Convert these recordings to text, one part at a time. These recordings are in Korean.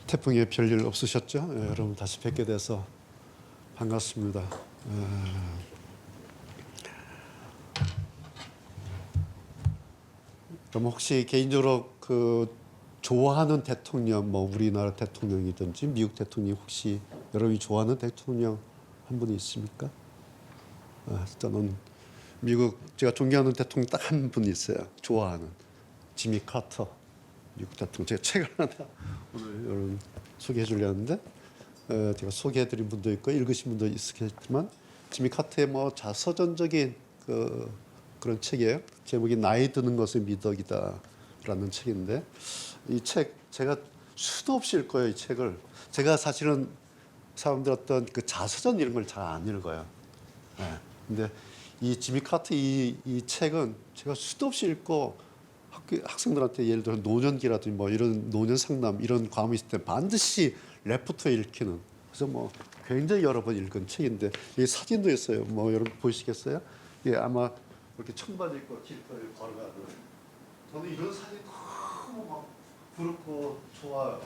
태풍에 별일 없으셨죠? 예, 여러분 다시 뵙게 돼서 반갑습니다. 그럼 혹시 개인적으로 좋아하는 대통령, 뭐 우리나라 대통령이든지 미국 대통령 혹시 여러분이 좋아하는 대통령 한 분이 있습니까? 저는 미국 제가 존경하는 대통령 딱 한 분 있어요. 좋아하는 지미 카터 미국 대통령. 제가 책을 하나 오늘 여러분 소개해 주려는데 제가 소개해드린 분도 있고 읽으신 분도 있겠지만 지미 카터의 뭐 자서전적인 그런 책이에요. 제목이 나이 드는 것의 미덕이다라는 책인데 이 책 제가 수도 없이 읽어요. 이 책을 제가 사실은 사람들 어떤 그 자서전 이런 걸 잘 안 읽어요. 네. 근데 이 지미 카터 이 책은 제가 수도 없이 읽고 학생들한테 예를 들어 노년기라든지 뭐 이런 노년 상담 이런 과목이 있을 때 반드시 레포트에 읽히는 그래서 뭐 굉장히 여러 번 읽은 책인데 이 사진도 있어요. 뭐 여러분 보시겠어요? 예, 아마 이렇게 청바지 입고 길거리를 걸어가는 저는 이런 사진 너무 막 부럽고 좋아요.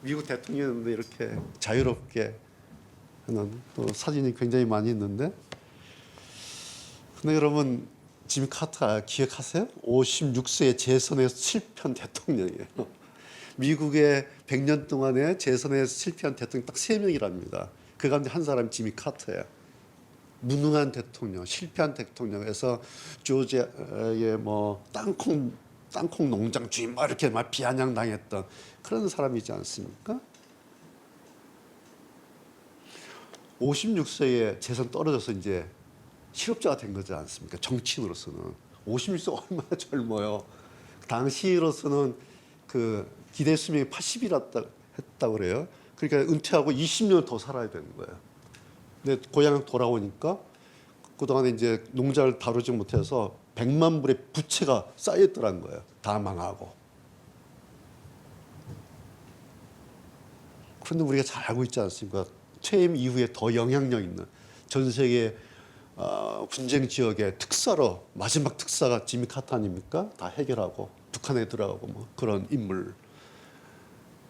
미국 대통령인데 이렇게 자유롭게 하는 또 사진이 굉장히 많이 있는데 근데 여러분 지미 카터 기억하세요? 56세에 재선에서 실패한 대통령이에요. 미국의 100년 동안에 재선에서 실패한 대통령 딱 3명이랍니다. 그 가운데 한 사람이 지미 카터예요. 무능한 대통령, 실패한 대통령에서 조지아의 뭐 땅콩 농장 주인 막 이렇게 막 비아냥당했던 그런 사람이지 않습니까? 56세에 재선 떨어져서 이제 실업자가 된 거지 않습니까? 정치인으로서는 56세 얼마나 젊어요. 당시로서는 그 기대 수명이 80이었다 했다 그래요. 그러니까 은퇴하고 20년 더 살아야 되는 거예요. 근데 고향 돌아오니까 그동안에 이제 농자를 다루지 못해서 100만 불의 부채가 쌓였더라는 거예요. 다 망하고. 그런데 우리가 잘 알고 있지 않습니까? 퇴임 이후에 더 영향력 있는 전 세계 분쟁 지역의 특사로 마지막 특사가 지미 카터 아닙니까? 다 해결하고 북한에 들어가고 뭐 그런 인물.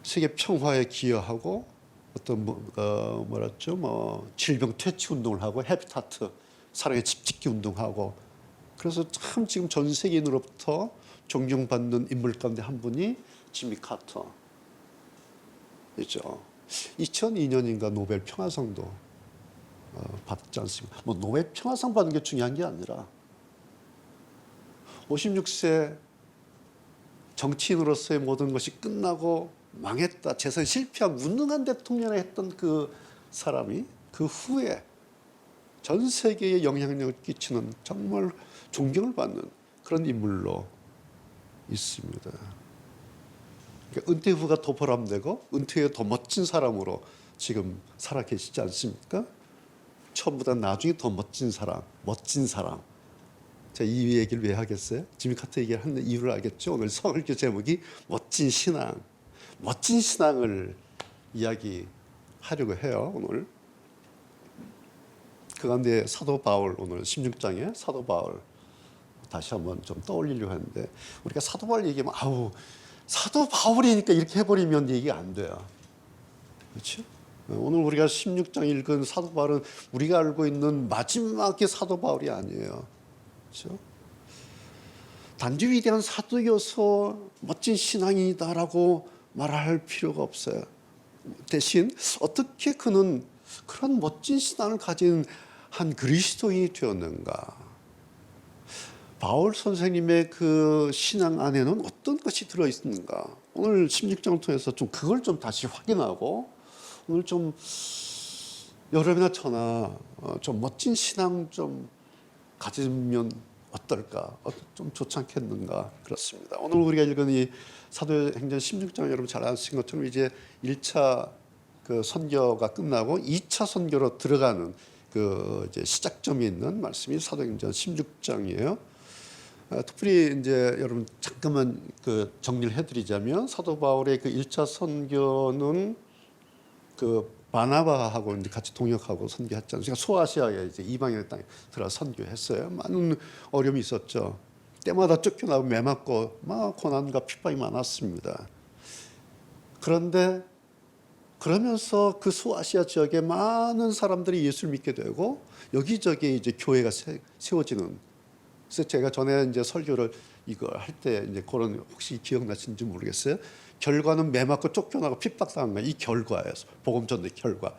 세계 평화에 기여하고 어떤 뭐랄죠 뭐 질병 퇴치 운동을 하고 해피타트 사랑의 집 짓기 운동하고 그래서 참 지금 전 세계인으로부터 존경받는 인물 가운데 한 분이 지미 카터 있죠. 2002년인가 노벨 평화상도 받지 않습니까? 뭐 노벨 평화상 받는 게 중요한 게 아니라 56세 정치인으로서의 모든 것이 끝나고 망했다, 재선 실패한 무능한 대통령을 했던 그 사람이 그 후에 전 세계에 영향력을 끼치는 정말 존경을 받는 그런 인물로 있습니다. 그러니까 은퇴 후가 더 보람되고 은퇴 후에 더 멋진 사람으로 지금 살아 계시지 않습니까? 처음보다 나중에 더 멋진 사람. 제가 이 얘기를 왜 하겠어요? 지미 카터 얘기를 하는 이유를 알겠죠? 오늘 설교 제목이 멋진 신앙. 멋진 신앙을 이야기하려고 해요. 오늘. 그 가운데 사도 바울 오늘 16장에 사도 바울 다시 한번 좀 떠올리려고 하는데 우리가 사도 바울 얘기하면 사도 바울이니까 이렇게 해버리면 얘기가 안 돼요. 그렇죠? 오늘 우리가 16장 읽은 사도 바울은 우리가 알고 있는 마지막의 사도 바울이 아니에요. 그렇죠? 단지 위대한 사도여서 멋진 신앙이다라고 말할 필요가 없어요. 대신 어떻게 그는 그런 멋진 신앙을 가진 한 그리스도인이 되었는가? 바울 선생님의 그 신앙 안에는 어떤 것이 들어있는가? 오늘 16장을 통해서 좀 그걸 좀 다시 확인하고 오늘 좀 여러분이나 저나 좀 멋진 신앙 좀 가지면 어떨까? 좀 좋지 않겠는가? 그렇습니다. 오늘 우리가 읽은 이 사도행전 16장 여러분 잘 아시는 것처럼 이제 1차 그 선교가 끝나고 2차 선교로 들어가는 그 이제 시작점이 있는 말씀이 사도행전 16장이에요. 특별히 이제 여러분 잠깐만 그 정리를 해드리자면 사도 바울의 그 1차 선교는 그 바나바하고 이제 같이 동역하고 선교했지 않습니까? 소아시아에 이제 이방인의 땅에 들어 선교했어요. 많은 어려움이 있었죠. 때마다 쫓겨나고 매맞고 막 고난과 핍박이 많았습니다. 그런데 그러면서 그 소아시아 지역에 많은 사람들이 예수를 믿게 되고 여기저기 이제 교회가 세워지는. 그래서 제가 전에 이제 설교를 이거 할 때 이제 그런 혹시 기억나시는지 모르겠어요. 결과는 매 맞고 쫓겨나고 핍박당한 거야. 이 결과예요. 복음 전도의 결과.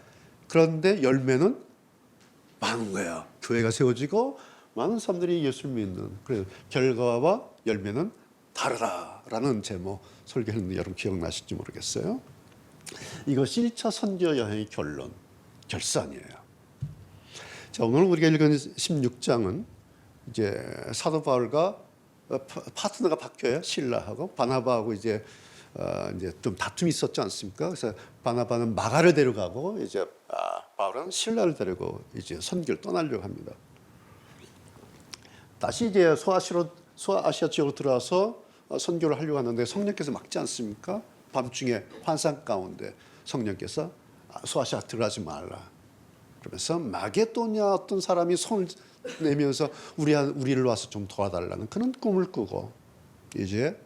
그런데 열매는 많은 거야. 교회가 세워지고 많은 사람들이 예수를 믿는. 그래서 결과와 열매는 다르다라는 제목 설교했는데 여러분 기억나실지 모르겠어요. 이것이 1차 선교 여행의 결산이에요. 자, 오늘 우리가 읽은 16장은 이제 사도 바울과 파트너가 바뀌어요. 실라하고 바나바하고 이제 좀 다툼이 있었지 않습니까? 그래서 바나바는 마가를 데려가고 이제 바울은 실라를 데리고 이제 선교를 떠나려고 합니다. 다시 이제 소아시아 지역으로 들어와서 선교를 하려고 하는데 성령께서 막지 않습니까? 밤중에 환상 가운데 성령께서 소아시아 들어가지 말라. 그러면서 마게도냐 어떤 사람이 손을 내면서 우리를 와서 좀 도와달라는 그런 꿈을 꾸고 이제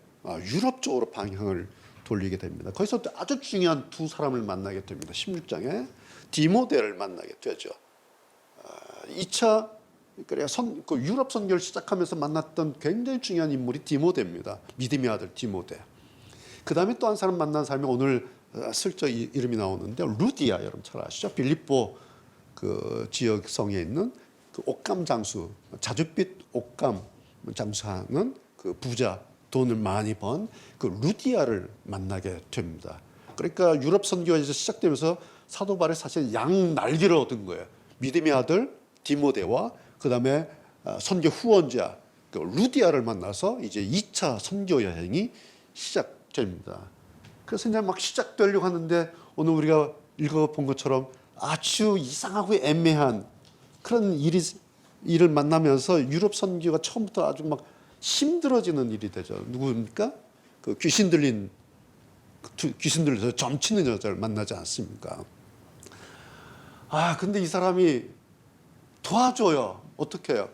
유럽 쪽으로 방향을 돌리게 됩니다. 거기서 아주 중요한 두 사람을 만나게 됩니다. 16장에 디모데를 만나게 되죠. 2차 그래야 그 유럽 선교를 시작하면서 만났던 굉장히 중요한 인물이 디모데입니다. 믿음의 아들 디모데. 그 다음에 또 한 사람 만난 사람이 오늘 슬쩍 이름이 나오는데 루디아, 여러분 잘 아시죠? 빌립보 그 지역성에 있는 그 옷감 장수, 자줏빛 옷감 장수하는 그 부자, 돈을 많이 번 그 루디아를 만나게 됩니다. 그러니까 유럽 선교가 시작되면서 사도 바울이 사실 양 날개를 얻은 거예요. 믿음의 아들 디모데와 그 다음에 선교 후원자 그 루디아를 만나서 이제 2차 선교 여행이 시작됩니다. 그래서 이제 막 시작되려고 하는데 오늘 우리가 읽어본 것처럼 아주 이상하고 애매한 그런 일을 만나면서 유럽 선교가 처음부터 아주 막 힘들어지는 일이 되죠. 누구입니까? 그 귀신 들려서 점치는 여자를 만나지 않습니까? 근데 이 사람이 도와줘요. 어떻게 해요?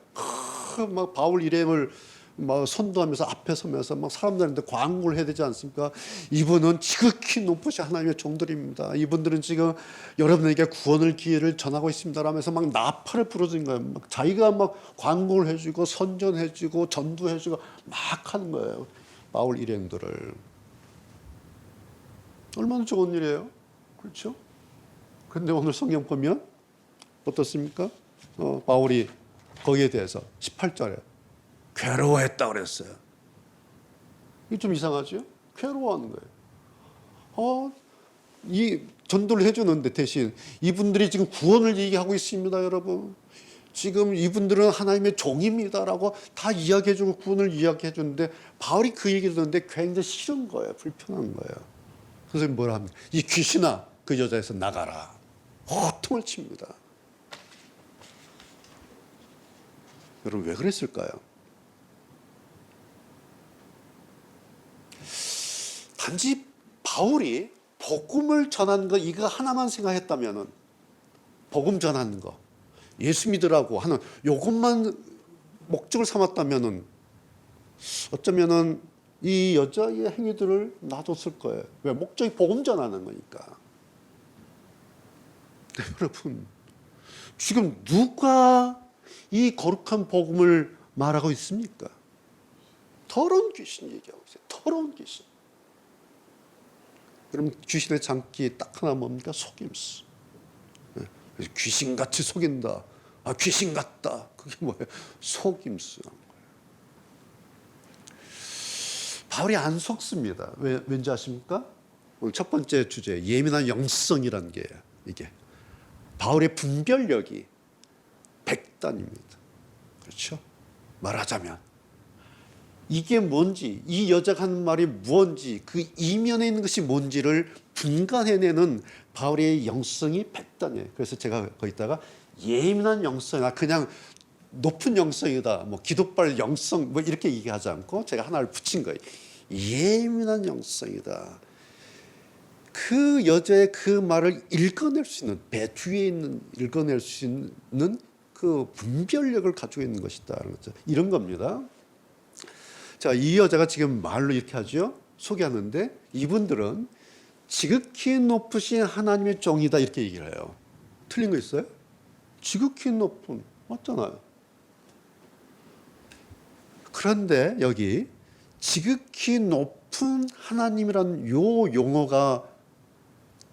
막 바울 일행을 막 선도하면서 앞에 서면서 막 사람들한테 광고를 해야 되지 않습니까? 이분은 지극히 높으신 하나님의 종들입니다. 이분들은 지금 여러분에게 구원의 기회를 전하고 있습니다. 라면서 막 나팔을 불어준 거예요. 막 자기가 막 광고를 해주고 선전해주고 전도해주고 막 하는 거예요. 바울 일행들을. 얼마나 좋은 일이에요. 그렇죠? 그런데 오늘 성경 보면 어떻습니까? 바울이 거기에 대해서 18절에 괴로워했다고 그랬어요. 이게 좀 이상하죠? 괴로워하는 거예요. 이 전도를 해주는데 대신 이분들이 지금 구원을 얘기하고 있습니다, 여러분. 지금 이분들은 하나님의 종입니다라고 다 이야기해주고 구원을 이야기해주는데 바울이 그 얘기를 듣는데 굉장히 싫은 거예요. 불편한 거예요. 그래서 뭐라 합니까? 이 귀신아, 그 여자에서 나가라. 호통을 칩니다. 여러분 왜 그랬을까요? 단지 바울이 복음을 전하는 거 이거 하나만 생각했다면은 복음 전하는 거 예수 믿으라고 하는 요것만 목적을 삼았다면은 어쩌면은 이 여자의 행위들을 놔뒀을 거예요. 왜? 목적이 복음 전하는 거니까. 네, 여러분 지금 누가 이 거룩한 복음을 말하고 있습니까? 더러운 귀신 얘기하고 있어요. 더러운 귀신. 그럼 귀신의 장기 딱 하나 뭡니까? 속임수. 귀신같이 속인다. 귀신 같다. 그게 뭐예요? 속임수란 거예요. 바울이 안 속습니다. 왠지 아십니까? 오늘 첫 번째 주제 예민한 영성이라는 게 이게 바울의 분별력이 백단입니다. 그렇죠? 말하자면 이게 뭔지, 이 여자가 하는 말이 뭔지, 그 이면에 있는 것이 뭔지를 분간해내는 바울의 영성이 백단이에요. 그래서 제가 거기다가 예민한 영성이나 그냥 높은 영성이다, 뭐 기도발 영성, 뭐 이렇게 얘기하지 않고 제가 하나를 붙인 거예요. 예민한 영성이다. 그 여자의 그 말을 읽어낼 수 있는, 배 뒤에 있는 읽어낼 수 있는 그 분별력을 가지고 있는 것이다. 이런 겁니다. 자, 이 여자가 지금 말로 이렇게 하죠. 소개하는데 이분들은 지극히 높으신 하나님의 종이다 이렇게 얘기를 해요. 틀린 거 있어요? 지극히 높은 맞잖아요. 그런데 여기 지극히 높은 하나님이라는 요 용어가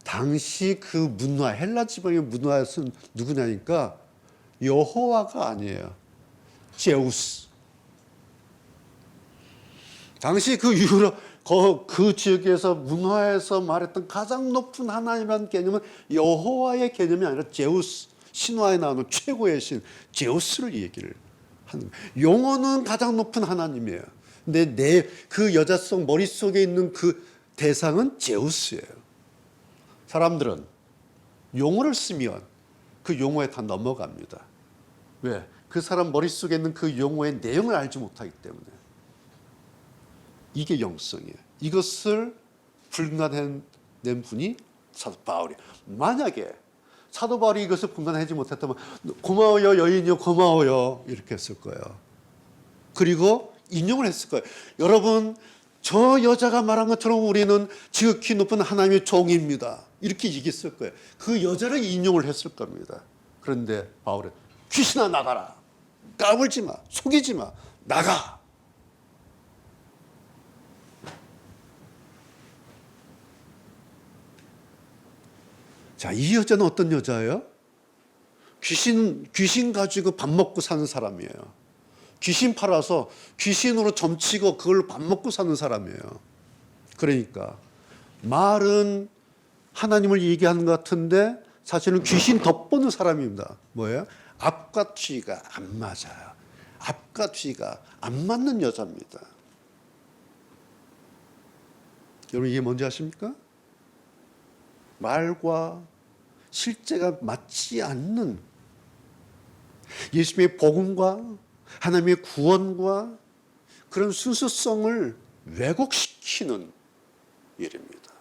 당시 그 문화 헬라 지방의 문화에서는 누구냐니까 여호와가 아니에요. 제우스. 당시 그 유럽 그 지역에서 문화에서 말했던 가장 높은 하나님이라는 개념은 여호와의 개념이 아니라 제우스, 신화에 나오는 최고의 신 제우스를 얘기를 하는 거예요. 용어는 가장 높은 하나님이에요. 근데 그 여자 속 머릿속에 있는 그 대상은 제우스예요. 사람들은 용어를 쓰면 그 용어에 다 넘어갑니다. 왜? 그 사람 머릿속에 있는 그 용어의 내용을 알지 못하기 때문에. 이게 영성이에요. 이것을 분간해낸 분이 사도 바울이에요. 만약에 사도 바울이 이것을 분간하지 못했다면 고마워요 여인이요 고마워요 이렇게 했을 거예요. 그리고 인용을 했을 거예요. 여러분 저 여자가 말한 것처럼 우리는 지극히 높은 하나님의 종입니다. 이렇게 얘기했을 거예요. 그 여자를 인용을 했을 겁니다. 그런데 바울은 귀신아 나가라. 까불지 마. 속이지 마. 나가. 자, 이 여자는 어떤 여자예요? 귀신 가지고 밥 먹고 사는 사람이에요. 귀신 팔아서 귀신으로 점치고 그걸 밥 먹고 사는 사람이에요. 그러니까 말은 하나님을 얘기하는 것 같은데 사실은 귀신 덧보는 사람입니다. 뭐예요? 앞과 뒤가 안 맞아요. 앞과 뒤가 안 맞는 여자입니다. 여러분 이게 뭔지 아십니까? 말과 실제가 맞지 않는 예수님의 복음과 하나님의 구원과 그런 순수성을 왜곡시키는 일입니다.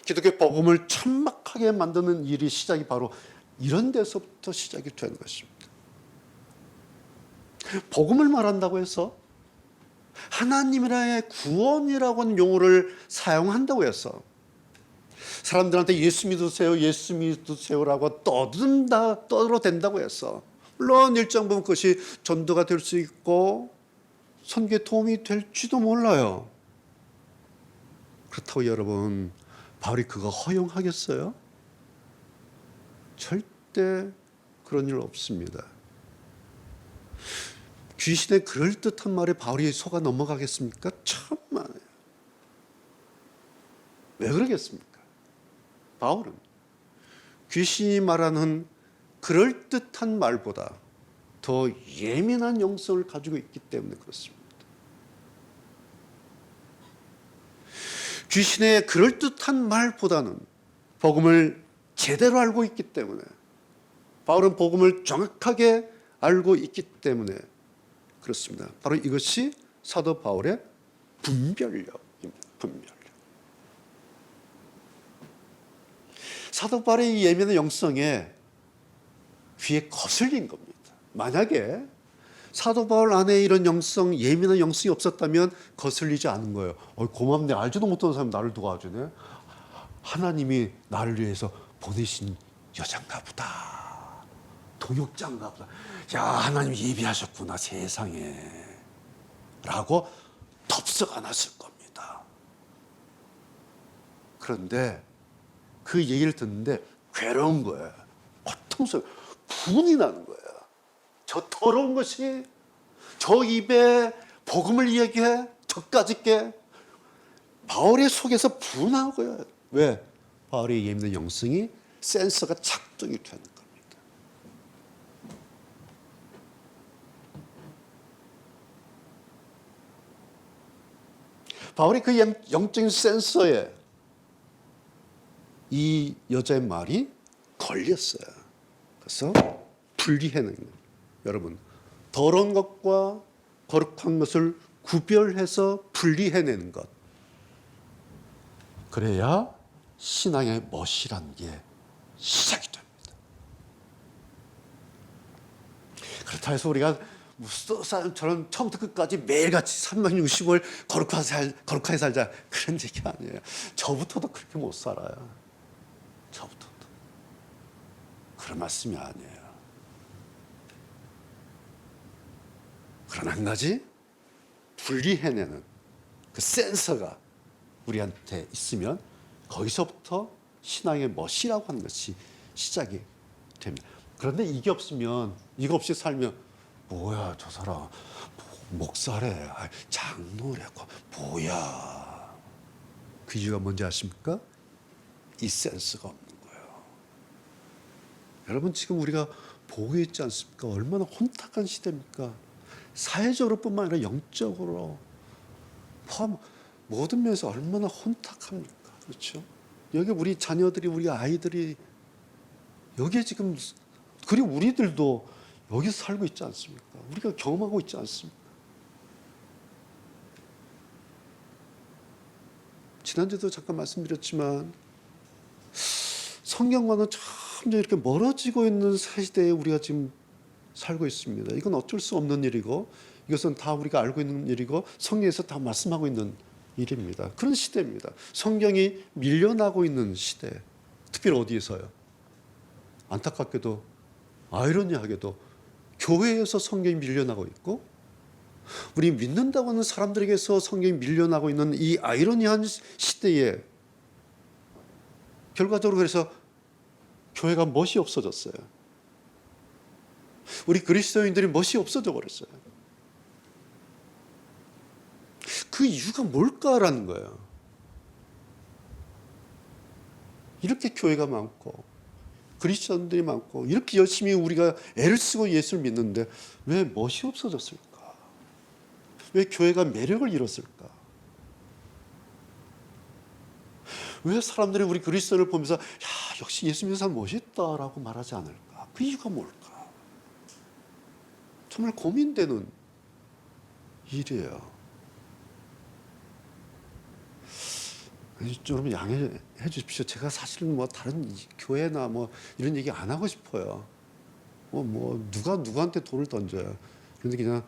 기독교 복음을 천막하게 만드는 일이 시작이 바로 이런 데서부터 시작이 된 것입니다. 복음을 말한다고 해서 하나님이라의 구원이라고 하는 용어를 사용한다고 해서 사람들한테 예수 믿으세요, 예수 믿으세요라고 떠들어댄다고 해서 물론 일정 부분 그것이 전도가 될 수 있고 선교에 도움이 될지도 몰라요. 그렇다고 여러분 바울이 그거 허용하겠어요? 절대 그런 일 없습니다. 귀신의 그럴듯한 말에 바울이 속아 넘어가겠습니까? 천만에요. 왜 그러겠습니까? 바울은 귀신이 말하는 그럴듯한 말보다 더 예민한 영성을 가지고 있기 때문에 그렇습니다. 귀신의 그럴듯한 말보다는 복음을 제대로 알고 있기 때문에 바울은 복음을 정확하게 알고 있기 때문에 그렇습니다. 바로 이것이 사도 바울의 분별력입니다. 분별력. 사도 바울의 이 예민한 영성에 귀에 거슬린 겁니다. 만약에 사도 바울 안에 이런 영성, 예민한 영성이 없었다면 거슬리지 않은 거예요. 고맙네. 알지도 못하는 사람이 나를 도와주네. 하나님이 나를 위해서 보내신 여잔가 보다. 동역자인가 보다. 야, 하나님 예비하셨구나 세상에. 라고 덥석 안았을 겁니다. 그런데 그 얘기를 듣는데 괴로운 거예요. 고통스러워. 분이 나는 거예요. 저 더러운 것이 저 입에 복음을 이야기해 저까지 게 바울의 속에서 분하고요. 왜? 바울의 예민한 영성이 센서가 작동이 되는 겁니다. 바울이 그 영적인 센서에 이 여자의 말이 걸렸어요. 그래서 분리해내는 거예요. 여러분, 더러운 것과 거룩한 것을 구별해서 분리해내는 것. 그래야 신앙의 멋이란 게 시작이 됩니다. 그렇다 해서 우리가 저는 처음부터 끝까지 매일같이 365일 거룩하게 살자 그런 얘기 아니에요. 저부터도 그렇게 못 살아요. 저부터도 그런 말씀이 아니에요. 그러나 한 가지 분리해내는 그 센서가 우리한테 있으면 거기서부터 신앙의 멋이라고 하는 것이 시작이 됩니다. 그런데 이게 없으면, 이거 없이 살면 뭐야 저 사람 목사래, 장로래, 뭐야. 그 이유가 뭔지 아십니까? 이 센스가 없는 거예요. 여러분 지금 우리가 보고 있지 않습니까? 얼마나 혼탁한 시대입니까? 사회적으로 뿐만 아니라 영적으로 모든 면에서 얼마나 혼탁합니까? 그렇죠? 여기 우리 자녀들이, 우리 아이들이 여기에 지금, 그리고 우리들도 여기서 살고 있지 않습니까? 우리가 경험하고 있지 않습니까? 지난주에도 잠깐 말씀드렸지만 성경과는 점점 이렇게 멀어지고 있는 시대에 우리가 지금 살고 있습니다. 이건 어쩔 수 없는 일이고 이것은 다 우리가 알고 있는 일이고 성경에서 다 말씀하고 있는 일입니다. 그런 시대입니다. 성경이 밀려나고 있는 시대. 특별히 어디에서요? 안타깝게도 아이러니하게도 교회에서 성경이 밀려나고 있고 우리 믿는다고 하는 사람들에게서 성경이 밀려나고 있는 이 아이러니한 시대에 결과적으로 그래서 교회가 멋이 없어졌어요. 우리 그리스도인들이 멋이 없어져 버렸어요. 그 이유가 뭘까라는 거예요. 이렇게 교회가 많고 그리스도인들이 많고 이렇게 열심히 우리가 애를 쓰고 예수를 믿는데 왜 멋이 없어졌을까? 왜 교회가 매력을 잃었을까? 왜 사람들이 우리 그리스도를 보면서 야 역시 예수 믿는 사람 멋있다라고 말하지 않을까? 그 이유가 뭘까? 정말 고민되는 일이에요. 여러분 양해해 주십시오. 제가 사실은 뭐 다른 교회나 뭐 이런 얘기 안 하고 싶어요. 누가 누구한테 돌을 던져요. 그런데 그냥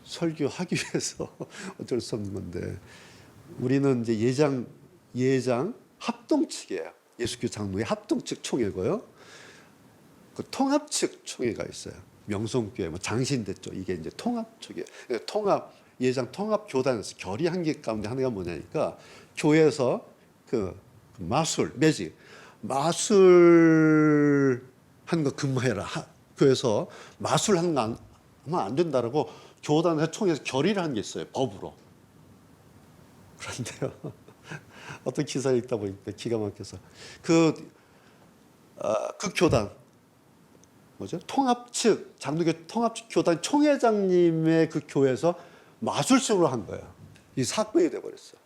설교하기 위해서 어쩔 수 없는 건데 우리는 이제 예장 합동 측이에요. 예수교 장로의 합동 측 총회고요. 그 통합 측 총회가 있어요. 명성교회, 장신대 쪽 이게 이제 통합 쪽이에요. 예장 통합 교단에서 결의 한 개 가운데 하나가 뭐냐니까 교회에서 그 매직 마술 한 거 근무해라. 교회에서 마술 하는 거 하면 안 된다라고 교단에서 총회에서 결의를 한 게 있어요. 법으로. 그런데요. 어떤 기사를 읽다 보니까 기가 막혀서 그 교단 통합 측 장로교 통합 측 교단 총회장님의 그 교회에서 마술쇼를 한 거예요. 이 사건이 돼 버렸어요.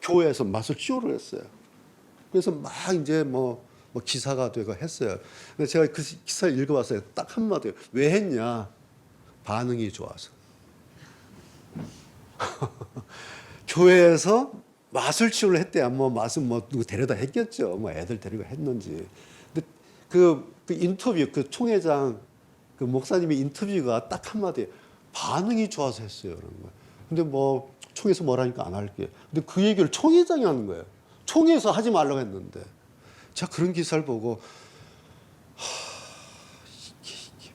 교회에서 마술쇼를 했어요. 그래서 막 이제 뭐 기사가 되고 했어요. 근데 제가 그 기사를 읽어봤어요. 딱 한마디요. 왜 했냐? 반응이 좋아서. 교회에서 마술쇼를 했대야 마술 누구 데려다 했겠죠. 애들 데리고 했는지. 근데 그 인터뷰 그 총회장 그 목사님의 인터뷰가 딱 한마디 반응이 좋아서 했어요. 그런 거. 근데 총회에서 뭐라니까 안 할게요. 근데 그 얘기를 총회장이 하는 거예요. 총회에서 하지 말라고 했는데. 제가 그런 기사를 보고 이게.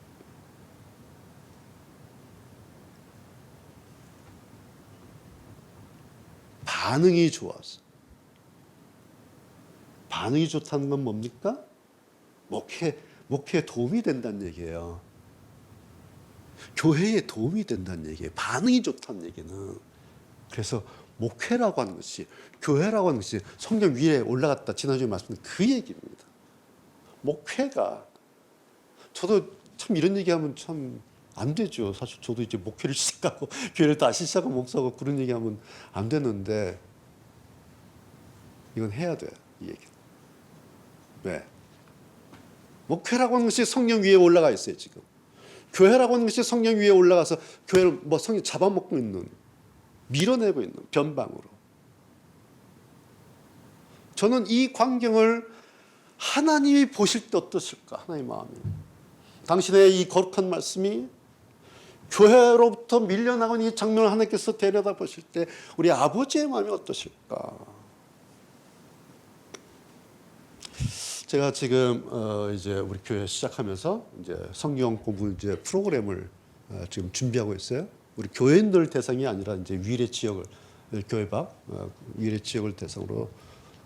반응이 좋아서. 반응이 좋다는 건 뭡니까? 목회에 도움이 된다는 얘기예요. 교회에 도움이 된다는 얘기예요. 반응이 좋다는 얘기는. 그래서 목회라고 하는 것이, 교회라고 하는 것이 성경 위에 올라갔다. 지난주에 말씀드린 그 얘기입니다. 목회가, 저도 참 이런 얘기하면 참 안 되죠. 사실 저도 이제 목회를 시작하고 교회를 다시 시작하고 목사하고 그런 얘기하면 안 되는데 이건 해야 돼요. 이 얘기는. 왜? 목회라고 하는 것이 성령 위에 올라가 있어요. 지금. 교회라고 하는 것이 성령 위에 올라가서 교회를 성령 잡아먹고 있는, 밀어내고 있는 변방으로. 저는 이 광경을 하나님이 보실 때 어떠실까? 하나님의 마음이. 당신의 이 거룩한 말씀이 교회로부터 밀려나온 이 장면을 하나님께서 데려다 보실 때 우리 아버지의 마음이 어떠실까? 제가 지금 이제 우리 교회 시작하면서 이제 성경 공부 이제 프로그램을 지금 준비하고 있어요. 우리 교회인들 대상이 아니라 이제 위례 지역을 교회 밖 위례 지역을 대상으로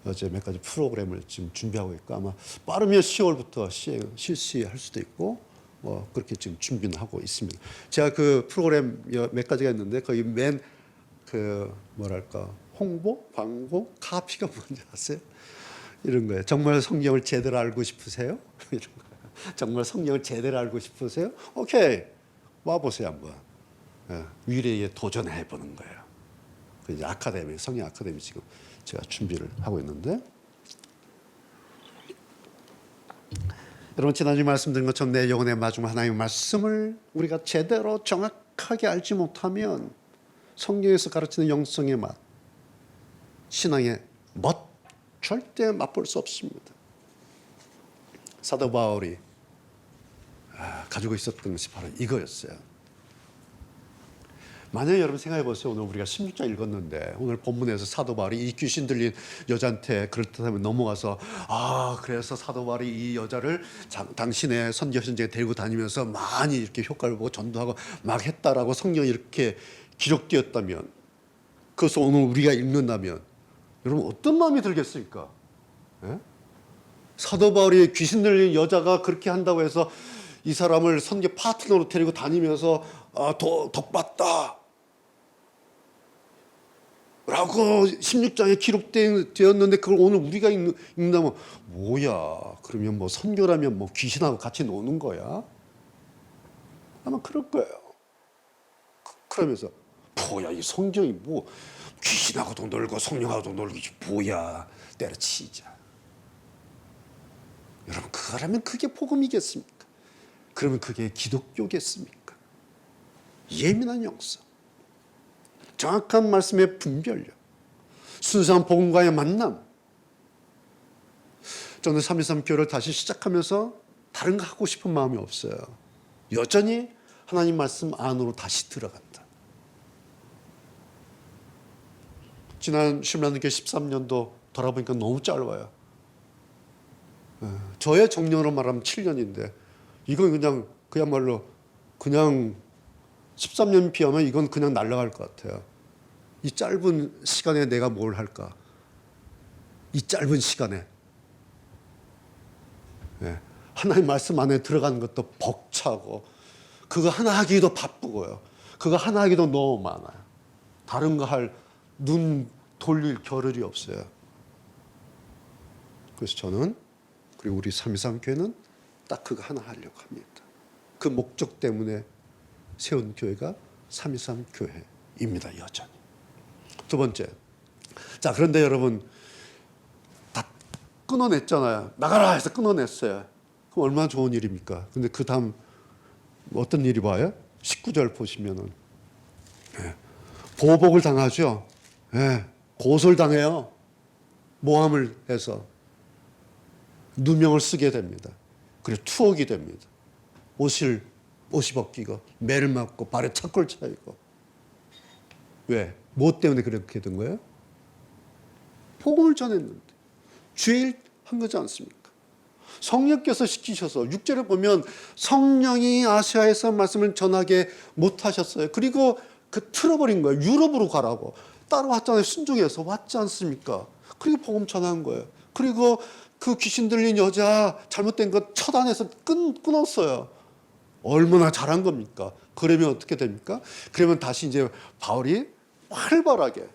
이제 몇 가지 프로그램을 지금 준비하고 있고 아마 빠르면 10월부터 실시할 수도 있고 뭐 그렇게 지금 준비는 하고 있습니다. 제가 그 프로그램 몇 가지가 있는데 거의 맨 그 뭐랄까 홍보, 광고, 카피가 뭔지 아세요? 이런 거예요. 정말 성경을 제대로 알고 싶으세요? 이런 거예요. 정말 성경을 제대로 알고 싶으세요? 오케이, 와 보세요 한번. 위례에 도전해 보는 거예요. 그 이제 아카데미, 성경 아카데미 지금 제가 준비를 하고 있는데, 여러분 지난주에 말씀드린 것처럼 내 영혼의 마중 하나님의 말씀을 우리가 제대로 정확하게 알지 못하면 성경에서 가르치는 영성의 맛, 신앙의 멋 절대 맛볼 수 없습니다. 사도 바울이 가지고 있었던 것이 바로 이거였어요. 만약에 여러분 생각해 보세요. 오늘 우리가 16장 읽었는데 오늘 본문에서 사도 바울이 이 귀신 들린 여자한테 그렇다면 넘어가서 그래서 사도 바울이 이 여자를 당신의 선교 현장에 데리고 다니면서 많이 이렇게 효과를 보고 전도하고 막 했다라고 성경이 이렇게 기록되었다면, 그것을 오늘 우리가 읽는다면 여러분 어떤 마음이 들겠습니까? 예? 사도 바울이 귀신 들린 여자가 그렇게 한다고 해서 이 사람을 선교 파트너로 데리고 다니면서 덕받다 라고 16장에 기록되었는데 그걸 오늘 우리가 읽는다면 뭐야, 그러면 뭐 선교라면 뭐 귀신하고 같이 노는 거야? 아마 그럴 거예요. 그러면서 뭐야 이 성경이 뭐 귀신하고도 놀고 성령하고도 놀고 뭐야, 때려치자. 여러분 그거라면 그게 복음이겠습니까? 그러면 그게 기독교겠습니까? 예민한 영성, 정확한 말씀의 분별력, 순수한 복음과의 만남. 저는 3.13 교회를 다시 시작하면서 다른 거 하고 싶은 마음이 없어요. 여전히 하나님 말씀 안으로 다시 들어간다. 지난 신랑교회 13년도 돌아보니까 너무 짧아요. 저의 정년으로 말하면 7년인데 이건 그냥 그야말로 그냥 13년 비하면 이건 그냥 날아갈 것 같아요. 이 짧은 시간에 내가 뭘 할까? 이 짧은 시간에 하나님 말씀 안에 들어가는 것도 벅차고 그거 하나 하기도 바쁘고요. 그거 하나 하기도 너무 많아요. 다른 거 할 눈 돌릴 겨를이 없어요. 그래서 저는 그리고 우리 3.23 교회는 딱 그거 하나 하려고 합니다. 그 목적 때문에 세운 교회가 3.23 교회입니다. 여전히. 두 번째, 자 그런데 여러분 다 끊어냈잖아요. 나가라 해서 끊어냈어요. 그럼 얼마나 좋은 일입니까? 근데 그 다음 어떤 일이 봐요? 19절 보시면은 보복을 당하죠. 고소당해요. 모함을 해서 누명을 쓰게 됩니다. 그리고 투옥이 됩니다. 옷이 벗기고 매를 맞고 발에 착골 차이고. 왜? 뭐 때문에 그렇게 된 거예요? 복음을 전했는데 죄일 한 거지 않습니까? 성령께서 시키셔서 6절에 보면 성령이 아시아에서 말씀을 전하게 못하셨어요. 그리고 그 틀어버린 거예요. 유럽으로 가라고. 따라왔잖아요. 순종해서 왔지 않습니까? 그리고 복음 전한 거예요. 그리고 그 귀신 들린 여자 잘못된 것 처단해서 끊었어요. 얼마나 잘한 겁니까? 그러면 어떻게 됩니까? 그러면 다시 이제 바울이 활발하게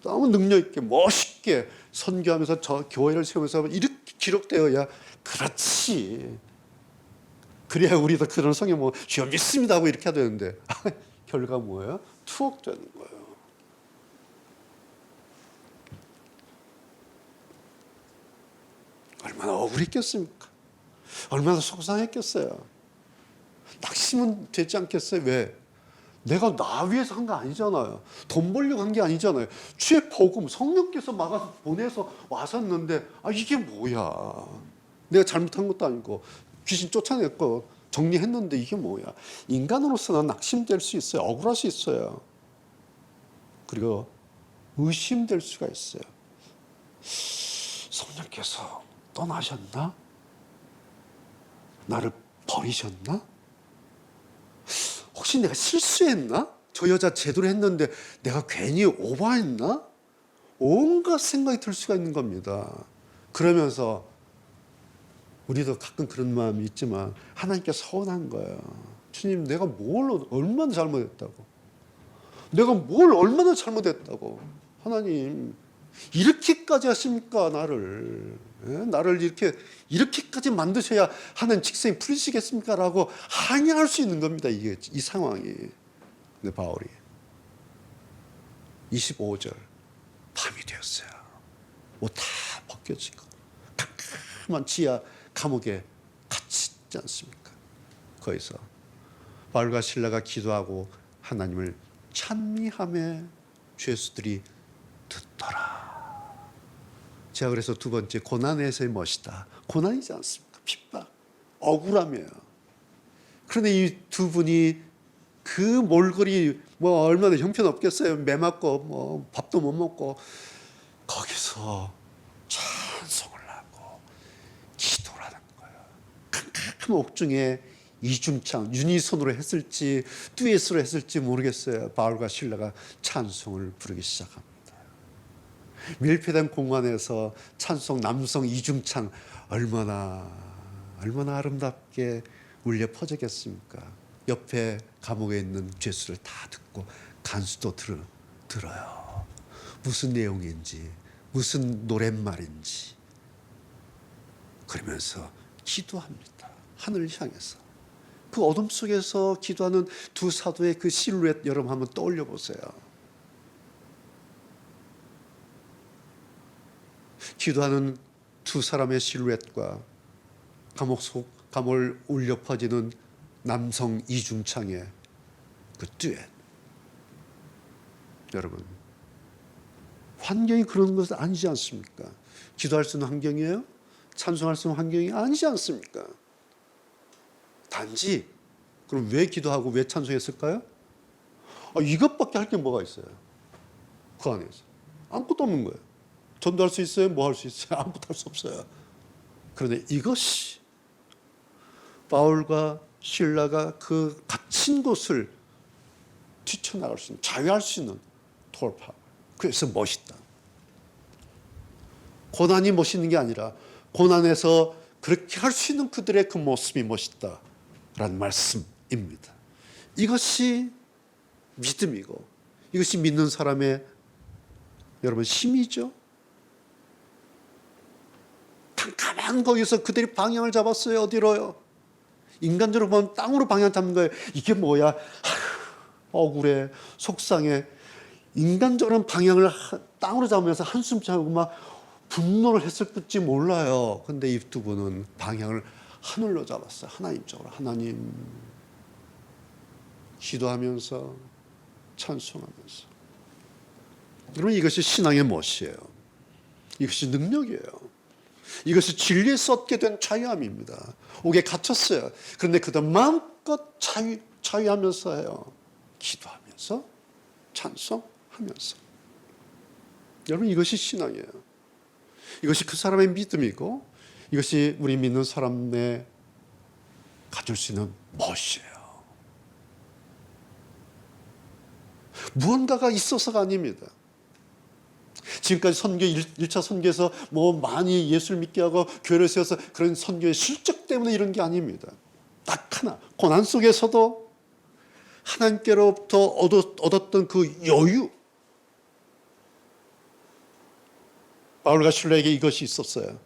너무 능력 있게 멋있게 선교하면서 저 교회를 세우면서 이렇게 기록되어야 그렇지. 그래야 우리도 그런 성경 뭐 주여 믿습니다 하고 이렇게 해야 되는데 결과 뭐예요? 투옥되는 거예요. 얼마나 억울했겠습니까? 얼마나 속상했겠어요. 낙심은 되지 않겠어요? 왜? 내가 나 위해서 한 거 아니잖아요. 돈 벌려고 한 게 아니잖아요. 주의 복음 성령께서 막아서 보내서 왔었는데 이게 뭐야? 내가 잘못한 것도 아니고 귀신 쫓아냈고 정리했는데 이게 뭐야? 인간으로서는 낙심될 수 있어요. 억울할 수 있어요. 그리고 의심될 수가 있어요. 성령께서 떠나셨나? 나를 버리셨나? 혹시 내가 실수했나? 저 여자 제대로 했는데 내가 괜히 오버했나? 온갖 생각이 들 수가 있는 겁니다. 그러면서 우리도 가끔 그런 마음이 있지만 하나님께 서운한 거예요. 주님, 내가 뭘 얼마나 잘못했다고? 내가 뭘 얼마나 잘못했다고? 하나님, 이렇게까지 하십니까, 나를? 나를 이렇게까지 만드셔야 하나님 직성이 풀리시겠습니까? 라고 항의할 수 있는 겁니다, 이 상황이. 근데 바울이 25절, 밤이 되었어요. 옷 다 벗겨지고 캄캄한 지하 감옥에 갇히지 않습니까? 거기서 바울과 실라가 기도하고 하나님을 찬미하며 죄수들이 듣더라. 제가 그래서 두 번째, 고난에서의 멋이다. 고난이지 않습니까? 핍박, 억울함이에요. 그런데 이 두 분이 그 몰골이 뭐 얼마나 형편없겠어요. 매 맞고 뭐 밥도 못 먹고 거기서 찬송을 하고 기도를 하는 거예요. 캄캄한 옥중에 이중창, 유니손으로 했을지 듀엣으로 했을지 모르겠어요. 바울과 실라가 찬송을 부르기 시작합니다. 밀폐된 공간에서 찬송 남성 이중창 얼마나 아름답게 울려 퍼지겠습니까? 옆에 감옥에 있는 죄수를 다 듣고 간수도 들어요. 무슨 내용인지, 무슨 노랫말인지. 그러면서 기도합니다. 하늘을 향해서. 그 어둠 속에서 기도하는 두 사도의 그 실루엣 여러분 한번 떠올려 보세요. 기도하는 두 사람의 실루엣과 감옥을 울려 퍼지는 남성 이중창의 그 듀엣. 여러분, 환경이 그런 것은 아니지 않습니까? 기도할 수 있는 환경이에요? 찬송할 수 있는 환경이 아니지 않습니까? 단지 그럼 왜 기도하고 왜 찬송했을까요? 이것밖에 할 게 뭐가 있어요? 그 안에서 아무것도 없는 거예요. 전도할 수 있어요? 뭐 할 수 있어요? 아무것도 할 수 없어요. 그런데 이것이 바울과 실라가 그 갇힌 곳을 뛰쳐나갈 수 있는, 자유할 수 있는 돌파. 그래서 멋있다. 고난이 멋있는 게 아니라 고난에서 그렇게 할 수 있는 그들의 그 모습이 멋있다라는 말씀입니다. 이것이 믿음이고 이것이 믿는 사람의 여러분 힘이죠. 캄캄한 거기서 그들이 방향을 잡았어요. 어디로요? 인간적으로 보면 땅으로 방향 잡는 거예요. 이게 뭐야? 억울해, 속상해. 인간적으로는 방향을 땅으로 잡으면서 한숨 자고 막 분노를 했을지 몰라요. 근데 이 두 분은 방향을 하늘로 잡았어요. 하나님 쪽으로. 하나님, 기도하면서 찬송하면서. 여러분, 이것이 신앙의 멋이에요. 이것이 능력이에요. 이것이 진리에서 얻게 된 자유함입니다. 옥에 갇혔어요. 그런데 그들 마음껏 자유하면서 해요. 기도하면서 찬송하면서. 여러분, 이것이 신앙이에요. 이것이 그 사람의 믿음이고 이것이 우리 믿는 사람의 가질 수 있는 멋이에요. 무언가가 있어서가 아닙니다. 지금까지 선교 1차 선교에서 뭐 많이 예수를 믿게 하고 교회를 세워서 그런 선교의 실적 때문에 이런 게 아닙니다. 딱 하나, 고난 속에서도 하나님께로부터 얻었던 그 여유. 바울과 실라에게 이것이 있었어요.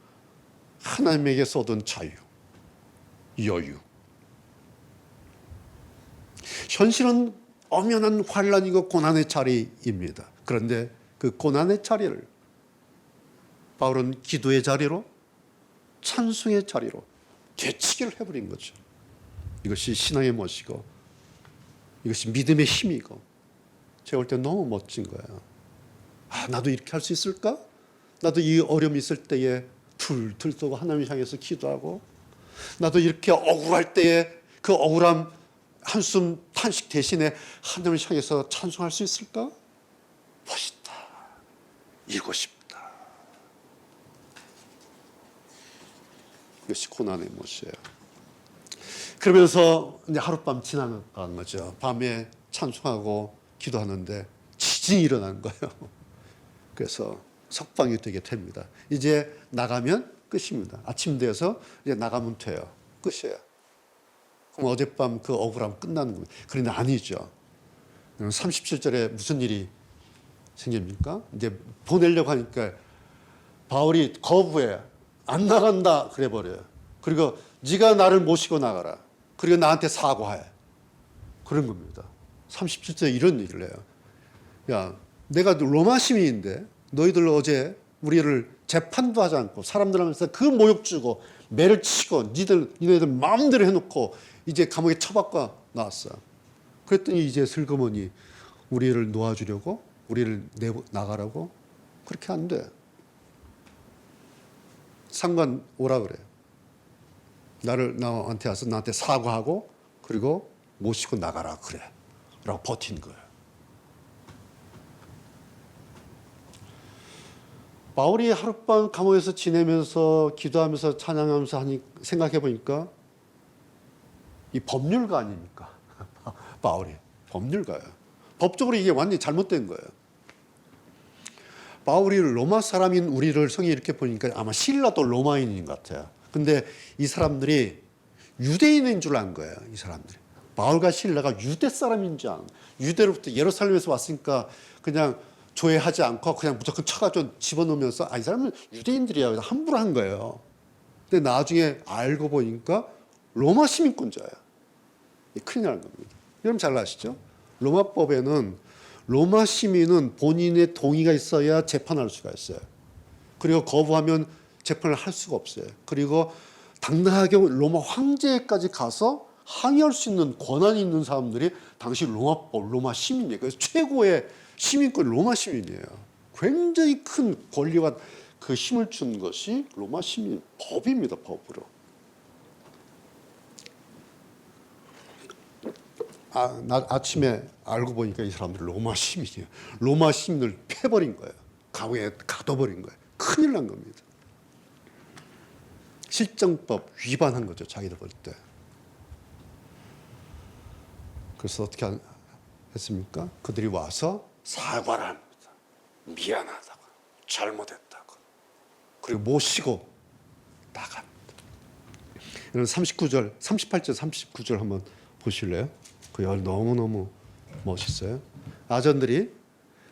하나님에게서 얻은 자유, 여유. 현실은 엄연한 환난이고 고난의 자리입니다. 그런데 그 고난의 자리를 바울은 기도의 자리로, 찬송의 자리로 되치기를 해버린 거죠. 이것이 신앙의 멋이고 이것이 믿음의 힘이고 제가 볼 때 너무 멋진 거예요. 나도 이렇게 할 수 있을까? 나도 이 어려움이 있을 때에 툴툴 쏘고 하나님을 향해서 기도하고 나도 이렇게 억울할 때에 그 억울함 한숨 탄식 대신에 하늘을 향해서 찬송할 수 있을까? 멋있다. 이고 싶다. 이것이 고난의 모습이에요. 그러면서 이제 하룻밤 지나간 거죠. 밤에 찬송하고 기도하는데 지진이 일어난 거예요. 그래서 석방이 되게 됩니다. 이제 나가면 끝입니다. 아침 되어서 이제 나가면 돼요. 끝이에요. 그럼 어젯밤 그 억울함 끝나는 겁니다. 그런데 아니죠. 37절에 무슨 일이 생깁니까? 이제 보내려고 하니까 바울이 거부해. 안 나간다 그래 버려요. 그리고 네가 나를 모시고 나가라. 그리고 나한테 사과해. 그런 겁니다. 37절에 이런 얘기를 해요. 야, 내가 로마 시민인데 너희들 어제 우리를 재판도 하지 않고 사람들 하면서 그 모욕 주고 매를 치고 니네들 마음대로 해놓고 이제 감옥에 처박고 나왔어. 그랬더니 이제 슬그머니 우리를 놓아주려고 우리를 나가라고? 그렇게 안 돼. 상관 오라 그래. 나한테 와서 나한테 사과하고 그리고 모시고 나가라 그래. 라고 버틴 거예요. 바울이 하룻밤 감옥에서 지내면서 기도하면서 찬양하면서 생각해 보니까 이 법률가 아닙니까? 바울이 법률가예요. 법적으로 이게 완전히 잘못된 거예요. 바울이 로마 사람인 우리를 성에 이렇게 보니까 아마 실라도 로마인인 것 같아요. 근데 이 사람들이 유대인인 줄 안 거예요. 이 사람들이. 바울과 실라가 유대 사람인 줄 아는. 유대로부터 예루살렘에서 왔으니까 그냥 조회하지 않고 그냥 무조건 쳐가지고 집어넣으면서 이 사람은 유대인들이야. 함부로 한 거예요. 근데 나중에 알고 보니까 로마 시민권자예요. 큰일 나는 겁니다. 여러분 잘 아시죠? 로마법에는 로마 시민은 본인의 동의가 있어야 재판할 수가 있어요. 그리고 거부하면 재판을 할 수가 없어요. 그리고 당당하게 로마 황제까지 가서 항의할 수 있는 권한이 있는 사람들이 당시 로마법, 로마 시민이에요. 그래서 최고의 시민권이 로마 시민이에요. 굉장히 큰 권리와 그 힘을 준 것이 로마 시민 법입니다. 법으로. 아침에 알고 보니까 이 사람들이 로마 시민이에요. 로마 시민을 패버린 거예요. 감옥에 가둬버린 거예요. 큰일 난 겁니다. 실정법 위반한 거죠. 자기들 볼 때. 그래서 어떻게 했습니까? 그들이 와서 사과를 합니다. 미안하다고. 잘못했다고. 그리고 모시고 나갑니다. 이런 38절, 39절 한번 보실래요? 그 열 너무너무 멋있어요. 아전들이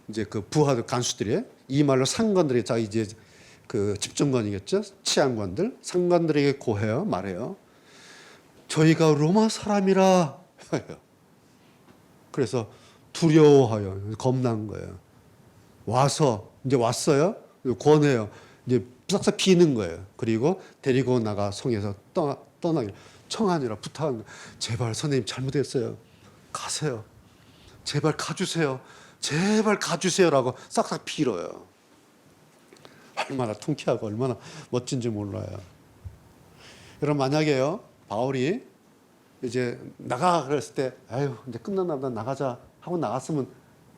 이제 그 부하들 간수들이 이 말로 상관들이 자 이제 그 집정관이겠죠. 치안관들 상관들에게 고해요. 말해요. 저희가 로마 사람이라 해요. 그래서 두려워하여 겁난 거예요. 와서 이제 왔어요. 권해요. 이제 싹싹 비는 거예요. 그리고 데리고 나가 성에서 떠나기 청하니라 부탁하는 거예요. 제발 선생님 잘못했어요. 가세요. 제발 가주세요. 제발 가주세요라고 싹싹 빌어요. 얼마나 통쾌하고 얼마나 멋진지 몰라요. 여러분 만약에요 바울이 이제 나가 그랬을 때 아유 이제 끝났나 보다 나가자 하고 나갔으면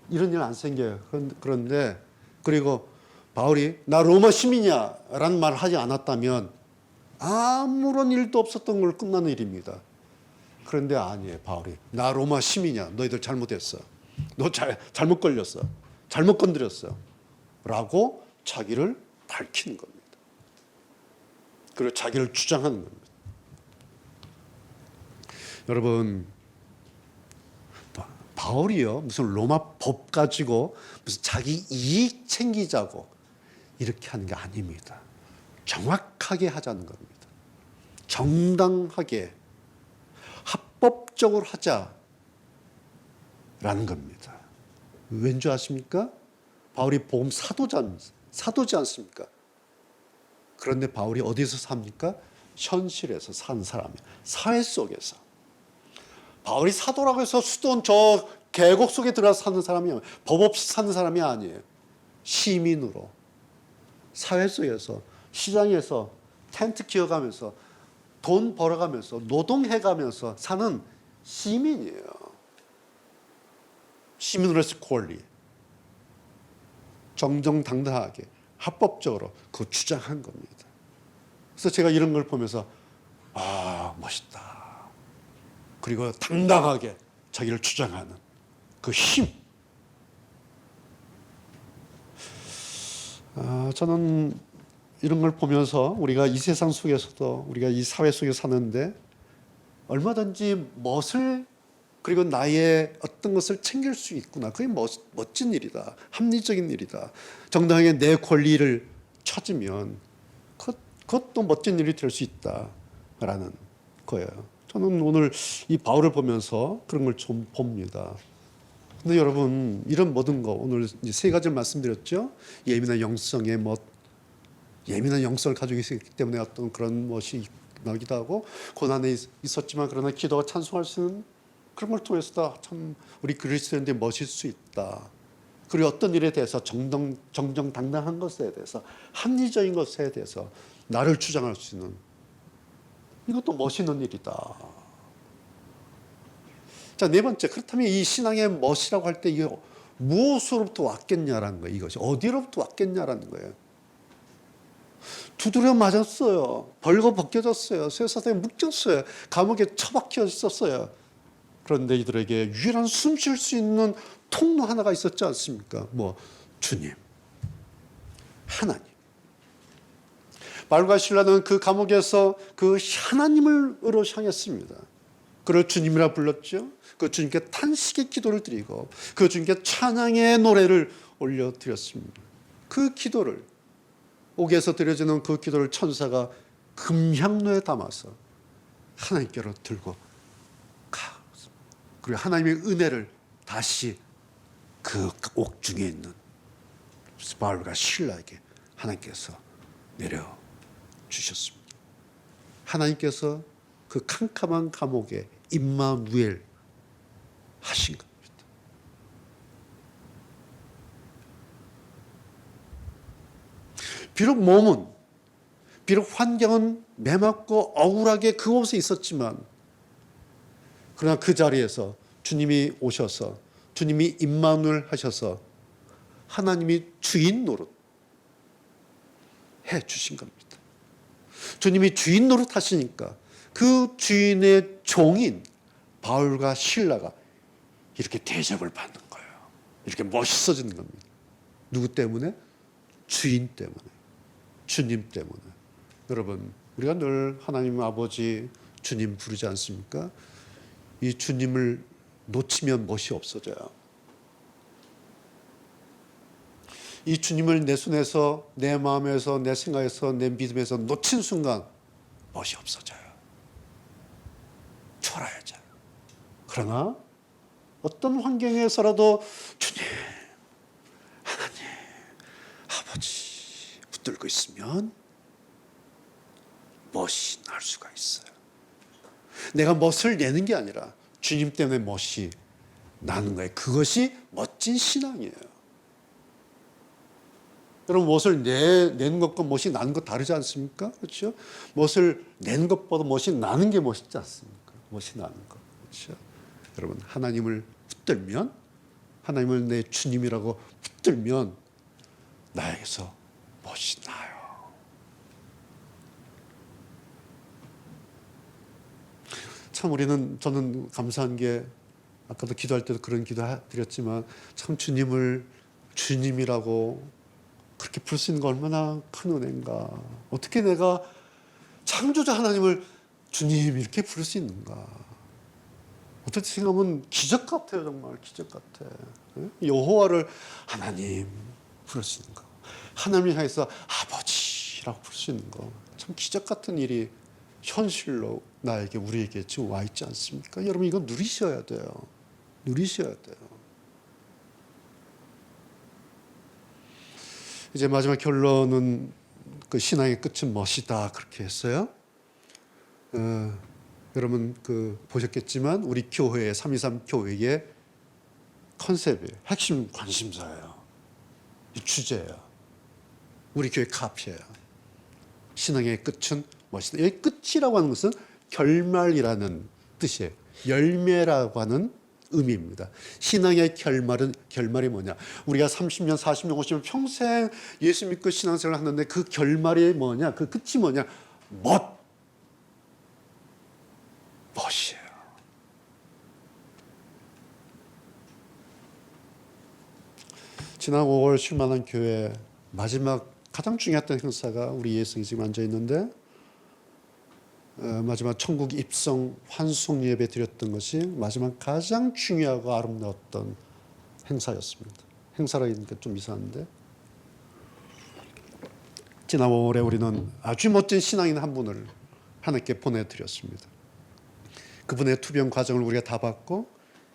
이런 일 안 생겨요. 그런데 그리고 바울이 나 로마 시민이야 라는 말을 하지 않았다면 아무런 일도 없었던 걸 끝나는 일입니다. 그런데 아니에요. 바울이 나 로마 시민이야. 너희들 잘못했어. 너 잘못 걸렸어. 잘못 건드렸어. 라고 자기를 밝히는 겁니다. 그리고 자기를 주장하는 겁니다. 여러분 바울이요 무슨 로마 법 가지고 무슨 자기 이익 챙기자고 이렇게 하는 게 아닙니다. 정확하게 하자는 겁니다. 정당하게 합법적으로 하자라는 겁니다. 왠지 아십니까? 바울이 복음 사도지 않습니까? 그런데 바울이 어디서 삽니까? 현실에서 사는 사람이에요. 사회 속에서. 바울이 사도라고 해서 수도원 저 계곡 속에 들어가서 사는 사람이 아니에요. 법 없이 사는 사람이 아니에요. 시민으로 사회 속에서 시장에서 텐트 키워가면서 돈 벌어가면서 노동해가면서 사는 시민이에요. 시민으로서 권리. 정정당당하게 합법적으로 그 주장한 겁니다. 그래서 제가 이런 걸 보면서 멋있다. 그리고 당당하게 자기를 주장하는 그 힘. 저는 이런 걸 보면서 우리가 이 세상 속에서도 우리가 이 사회 속에 사는데 얼마든지 멋을 그리고 나의 어떤 것을 챙길 수 있구나. 그게 멋진 일이다. 합리적인 일이다. 정당하게 내 권리를 찾으면 그것도 멋진 일이 될 수 있다라는 거예요. 저는 오늘 이 바울을 보면서 그런 걸 좀 봅니다. 근데 여러분 이런 모든 거 오늘 이제 세 가지를 말씀드렸죠. 예민한 영성의 멋, 예민한 영성을 가지고 있기 때문에 어떤 그런 멋이 나기도 하고 고난에 있었지만 그러나 기도가 찬송할 수 있는 그런 걸 통해서도 참 우리 그리스도인들이 멋일 수 있다. 그리고 어떤 일에 대해서 정정당당한 것에 대해서 합리적인 것에 대해서 나를 주장할 수 있는 이것도 멋있는 일이다. 자, 네 번째, 그렇다면 이 신앙의 멋이라고 할 때 이게 무엇으로부터 왔겠냐라는 거예요. 이것이 어디로부터 왔겠냐라는 거예요. 두드려 맞았어요. 벌거 벗겨졌어요. 쇠사슬에 묶였어요. 감옥에 처박혀 있었어요. 그런데 이들에게 유일한 숨 쉴 수 있는 통로 하나가 있었지 않습니까? 주님, 하나님. 바울과 실라는 그 감옥에서 그 하나님으로 향했습니다. 그를 주님이라 불렀죠. 그 주님께 탄식의 기도를 드리고 그 주님께 찬양의 노래를 올려드렸습니다. 그 기도를 옥에서 드려지는 그 기도를 천사가 금향로에 담아서 하나님께로 들고 가. 그리고 하나님의 은혜를 다시 그 옥중에 있는 바울과 실라에게 하나님께서 내려주셨습니다. 하나님께서 그 캄캄한 감옥에 임마누엘 하신 겁니다. 비록 몸은, 비록 환경은 매맞고 억울하게 그곳에 있었지만 그러나 그 자리에서 주님이 오셔서 주님이 임마누엘 하셔서 하나님이 주인 노릇 해 주신 겁니다. 주님이 주인 노릇 하시니까 그 주인의 종인 바울과 실라가 이렇게 대접을 받는 거예요. 이렇게 멋있어지는 겁니다. 누구 때문에? 주인 때문에. 주님 때문에. 여러분, 우리가 늘 하나님 아버지 주님 부르지 않습니까? 이 주님을 놓치면 멋이 없어져요. 이 주님을 내 손에서, 내 마음에서, 내 생각에서, 내 믿음에서 놓친 순간 멋이 없어져요. 초라해져. 그러나 어떤 환경에서라도 주님, 하나님, 아버지 붙들고 있으면 멋이 날 수가 있어요. 내가 멋을 내는 게 아니라 주님 때문에 멋이 나는 거예요. 그것이 멋진 신앙이에요. 여러분, 멋을 내는 것과 멋이 나는 것 다르지 않습니까? 그렇죠? 멋을 내는 것보다 멋이 나는 게 멋있지 않습니까? 멋이 나는 것. 그렇죠? 여러분, 하나님을 붙들면, 하나님을 내 주님이라고 붙들면 나에게서 멋이 나요. 참 저는 감사한 게 아까도 기도할 때도 그런 기도 드렸지만 참 주님을 주님이라고 그렇게 부를 수 있는 거 얼마나 큰 은혜인가. 어떻게 내가 창조자 하나님을 주님 이렇게 부를 수 있는가. 어떻게 생각하면 기적 같아요. 정말 기적 같아. 여호와를 하나님 부를 수 있는 거. 하나님을 향해서 아버지라고 부를 수 있는 거. 참 기적 같은 일이 현실로 나에게 우리에게 지금 와 있지 않습니까? 여러분 이거 누리셔야 돼요. 누리셔야 돼요. 이제 마지막 결론은 그 신앙의 끝은 멋이다 그렇게 했어요. 여러분 보셨겠지만 우리 교회의 323 교회의 컨셉이 핵심 관심사예요. 이 주제예요. 우리 교회 카피예요. 신앙의 끝은 멋있다. 여기 끝이라고 하는 것은 결말이라는 뜻이에요. 열매라고 하는 의미입니다. 신앙의 결말이 뭐냐? 우리가 30년, 40년, 50년 평생 예수 믿고 신앙생활을 하는데 그 결말이 뭐냐? 그 끝이 뭐냐? 멋이에요. 지난 5월 쉴만한 교회 마지막 가장 중요했던 행사가 우리 예수님이 지금 앉아 있는데 마지막 천국 입성 환송 예배 드렸던 것이 마지막 가장 중요하고 아름다웠던 행사였습니다. 행사라니까 좀 이상한데 지난 5월에 우리는 아주 멋진 신앙인 한 분을 하나님께 보내드렸습니다. 그분의 투병 과정을 우리가 다 봤고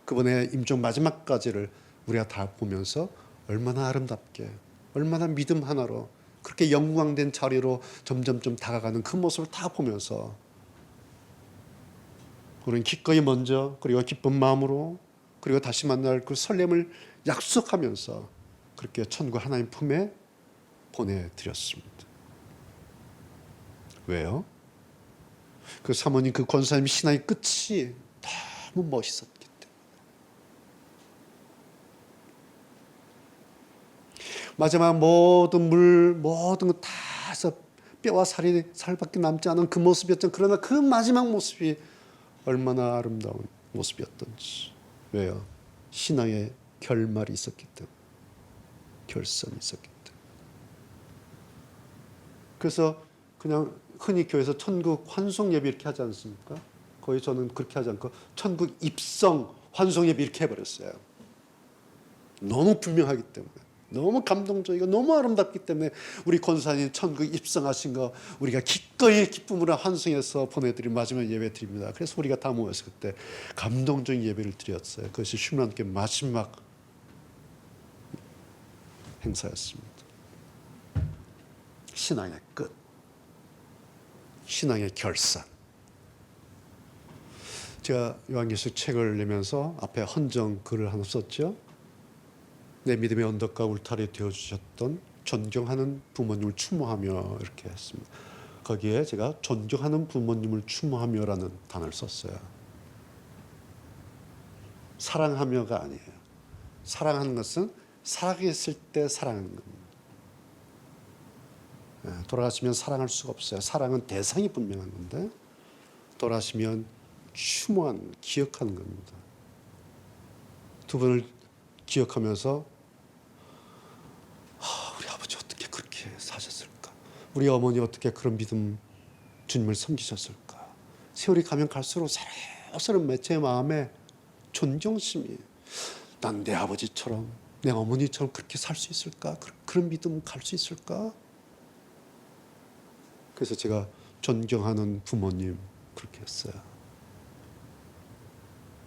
그분의 임종 마지막까지를 우리가 다 보면서 얼마나 아름답게 얼마나 믿음 하나로 그렇게 영광된 자리로 점점점 다가가는 그 모습을 다 보면서 우리는 기꺼이 먼저 그리고 기쁜 마음으로 그리고 다시 만날 그 설렘을 약속하면서 그렇게 천국 하나님 품에 보내드렸습니다. 왜요? 그 사모님 그 권사님 신앙의 끝이 너무 멋있었기 때문에 마지막 모든 거 다 해서 뼈와 살밖에 남지 않은 그 모습이었죠. 그러나 그 마지막 모습이 얼마나 아름다운 모습이었던지. 왜요? 신앙의 결말이 있었기 때문에. 결선이 있었기 때문에. 그래서 그냥 흔히 교회에서 천국 환송 예배 이렇게 하지 않습니까? 거의 저는 그렇게 하지 않고 천국 입성 환송 예배 이렇게 해버렸어요. 너무 분명하기 때문에. 너무 감동적이고 너무 아름답기 때문에 우리 권사님 천국 입성하신 거 우리가 기꺼이 기쁨으로 환송해서 보내드린 마지막 예배 드립니다. 그래서 우리가 다 모여서 그때 감동적인 예배를 드렸어요. 그것이 슈만께 마지막 행사였습니다. 신앙의 끝, 신앙의 결산. 제가 요한계시록 책을 내면서 앞에 헌정 글을 하나 썼죠. 내 믿음의 언덕과 울타리 되어주셨던 존경하는 부모님을 추모하며 이렇게 했습니다. 거기에 제가 존경하는 부모님을 추모하며라는 단어를 썼어요. 사랑하며가 아니에요. 사랑하는 것은 살아계실 때 사랑하는 겁니다. 돌아가시면 사랑할 수가 없어요. 사랑은 대상이 분명한 건데 돌아가시면 추모하는, 기억하는 겁니다. 두 분을 기억하면서 우리 아버지 어떻게 그렇게 사셨을까? 우리 어머니 어떻게 그런 믿음 주님을 섬기셨을까? 세월이 가면 갈수록 새록새록 제 마음에 존경심이 난 내 아버지처럼 내 어머니처럼 그렇게 살 수 있을까? 그런 믿음 갈 수 있을까? 그래서 제가 존경하는 부모님 그렇게 했어요.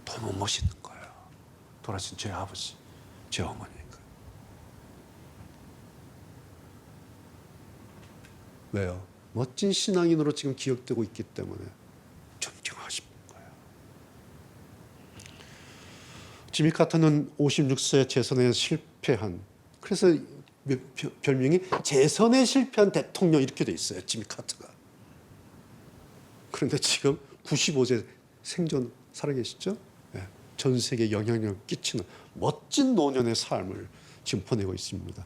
너무 멋있는 거예요. 돌아가신 제 아버지, 제 어머니가. 왜요? 멋진 신앙인으로 지금 기억되고 있기 때문에 존경하고 싶은 거예요. 지미 카터는 56세 재선에 실패한, 그래서 별명이 재선에 실패한 대통령 이렇게 돼 있어요. 지미 카터가. 그런데 지금 95세 생존 살아계시죠? 네. 전 세계에 영향력을 끼치는 멋진 노년의 삶을 지금 보내고 있습니다.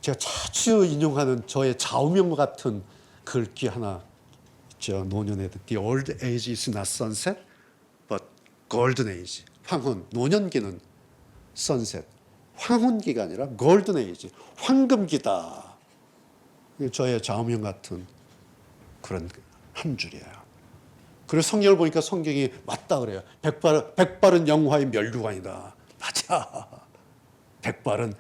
제가 자주 인용하는 저의 좌우명과 같은 글귀 하나 있죠. 노년의 The old age is not sunset, but golden age. 황혼, 노년기는 sunset, 황혼기가 아니라 golden age, 황금기다. 저의 좌우명 같은 그런 한 줄이에요. 그리고 성경을 보니까 성경이 맞다 그래요. 백발은 영화의 멸류관이다. 맞아. 백발은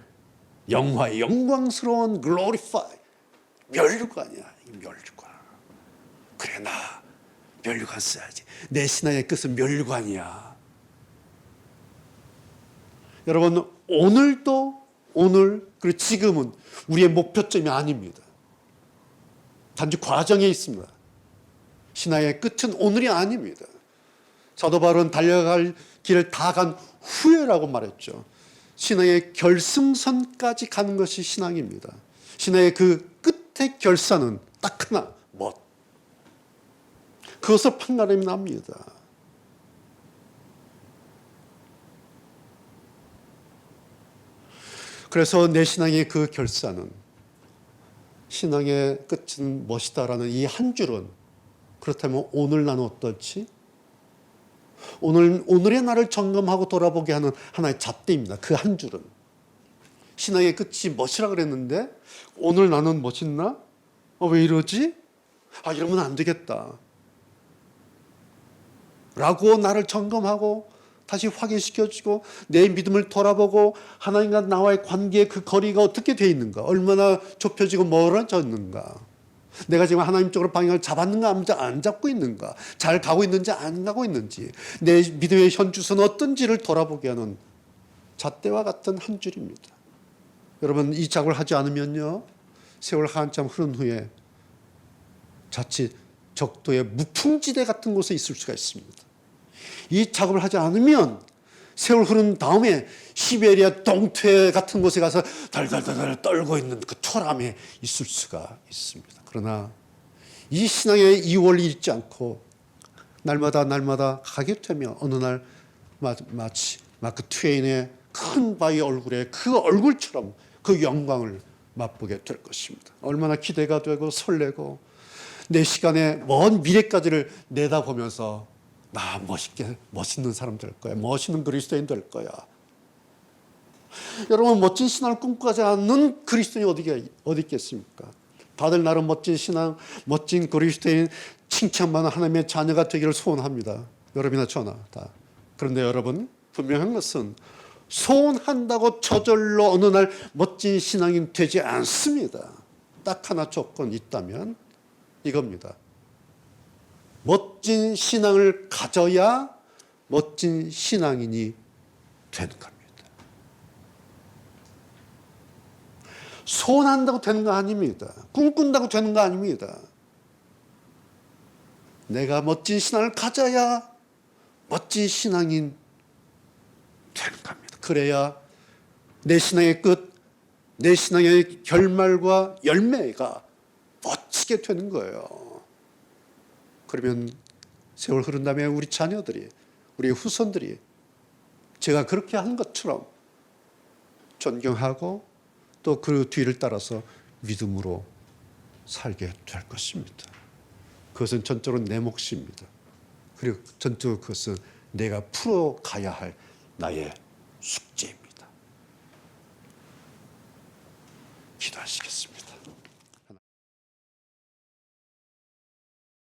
영화의 영광스러운 glorify 멸류관이야. 이 멸류관. 그래 나 멸류관 써야지. 내 신앙의 끝은 멸류관이야. 여러분 오늘 그리고 지금은 우리의 목표점이 아닙니다. 단지 과정에 있습니다. 신앙의 끝은 오늘이 아닙니다. 사도 바울은 달려갈 길을 다 간 후에라고 말했죠. 신앙의 결승선까지 가는 것이 신앙입니다. 신앙의 그 끝의 결산은 딱 하나, 그것을 판가름이 납니다. 그래서 내 신앙의 그 결사는, 신앙의 끝은 무엇이다라는 이 한 줄은, 그렇다면 오늘 나는 어떨지? 오늘의 나를 점검하고 돌아보게 하는 하나의 잣대입니다. 그 한 줄은. 신앙의 끝이 무엇이라 그랬는데 오늘 나는 멋있나? 왜 이러지? 이러면 안 되겠다. 라고 나를 점검하고 다시 확인시켜주고 내 믿음을 돌아보고 하나님과 나와의 관계의 그 거리가 어떻게 돼 있는가? 얼마나 좁혀지고 멀어졌는가? 내가 지금 하나님 쪽으로 방향을 잡았는가 안 잡고 있는가? 잘 가고 있는지 안 가고 있는지, 내 믿음의 현주소는 어떤지를 돌아보게 하는 잣대와 같은 한 줄입니다. 여러분, 이 작업을 하지 않으면요, 세월 한참 흐른 후에 자칫 적도의 무풍지대 같은 곳에 있을 수가 있습니다. 이 작업을 하지 않으면 세월 흐른 다음에 시베리아 동퇴 같은 곳에 가서 달달달달 떨고 있는 그 초람에 있을 수가 있습니다. 그러나 이 신앙의 이원리 잊지 않고 날마다 가게 되면 어느 날 마치 마크 트웨인의 큰 바위 얼굴에 그 얼굴처럼 그 영광을 맛보게 될 것입니다. 얼마나 기대가 되고 설레고 내 시간의 먼 미래까지를 내다보면서 나 멋있는 사람 될 거야. 멋있는 그리스도인 될 거야. 여러분, 멋진 신앙을 꿈꾸지 않는 그리스도인이 어디 있겠습니까? 다들 나름 멋진 신앙, 멋진 그리스도인, 칭찬받는 하나님의 자녀가 되기를 소원합니다. 여러분이나 저나 다. 그런데 여러분, 분명한 것은 소원한다고 저절로 어느 날 멋진 신앙인 되지 않습니다. 딱 하나 조건 있다면 이겁니다. 멋진 신앙을 가져야 멋진 신앙인이 되는 겁니다. 소원한다고 되는 거 아닙니다. 꿈꾼다고 되는 거 아닙니다. 내가 멋진 신앙을 가져야 멋진 신앙인 되는 겁니다. 그래야 내 신앙의 끝, 내 신앙의 결말과 열매가 멋지게 되는 거예요. 그러면 세월 흐른 다음에 우리 자녀들이, 우리 후손들이 제가 그렇게 한 것처럼 존경하고 또 그 뒤를 따라서 믿음으로 살게 될 것입니다. 그것은 전적으로 내 몫입니다. 그리고 전적으로 그것은 내가 풀어가야 할 나의 숙제입니다. 기도하시겠습니다.